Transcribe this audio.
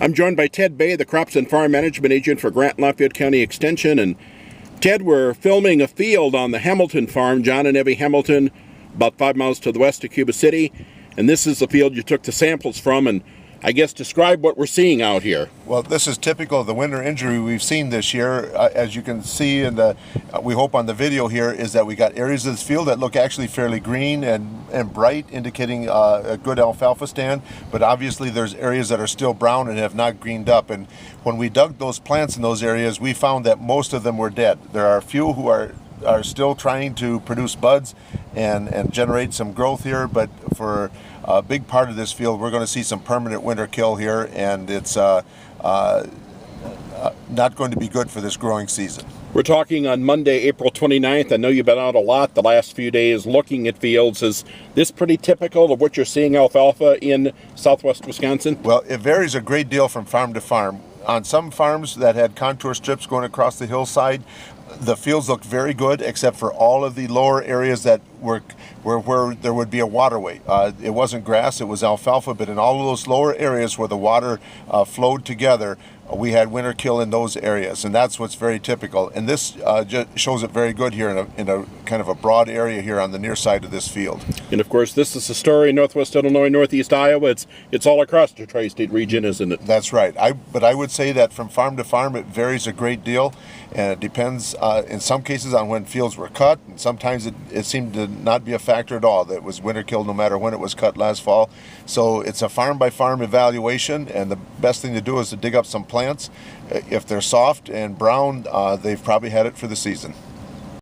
I'm joined by Ted Bay, the Crops and Farm Management Agent for Grant Lafayette County Extension. And Ted, we're filming a field on the Hamilton farm, John and Evie Hamilton, about 5 miles to the west of Cuba City. And this is the field you took the samples from, and I guess describe what we're seeing out here. Well, this is typical of the winter injury we've seen this year. As you can see in the, we hope on the video here, is that we got areas of this field that look actually fairly green and bright, indicating a good alfalfa stand. But obviously there's areas that are still brown and have not greened up. And when we dug those plants in those areas, we found that most of them were dead. There are a few who are still trying to produce buds and generate some growth here, but for a big part of this field we're going to see some permanent winter kill here, and it's not going to be good for this growing season. We're talking on Monday, April 29th. I know you've been out a lot the last few days looking at fields. Is this pretty typical of what you're seeing alfalfa in southwest Wisconsin? Well, it varies a great deal from farm to farm. On some farms that had contour strips going across the hillside, the fields looked very good, except for all of the lower areas that were where there would be a waterway. It wasn't grass, it was alfalfa, but in all of those lower areas where the water flowed together, we had winter kill in those areas, and that's what's very typical. And this just shows it very good here in a kind of a broad area here on the near side of this field. And of course, this is the story in northwest Illinois, northeast Iowa. It's all across the tri-state region, isn't it? That's right. But I would say that from farm to farm it varies a great deal, and it depends in some cases on when fields were cut, and sometimes it seemed to not be a factor at all. That was winter kill no matter when it was cut last fall. So it's a farm by farm evaluation, and the best thing to do is to dig up some plants. If they're soft and brown, they've probably had it for the season.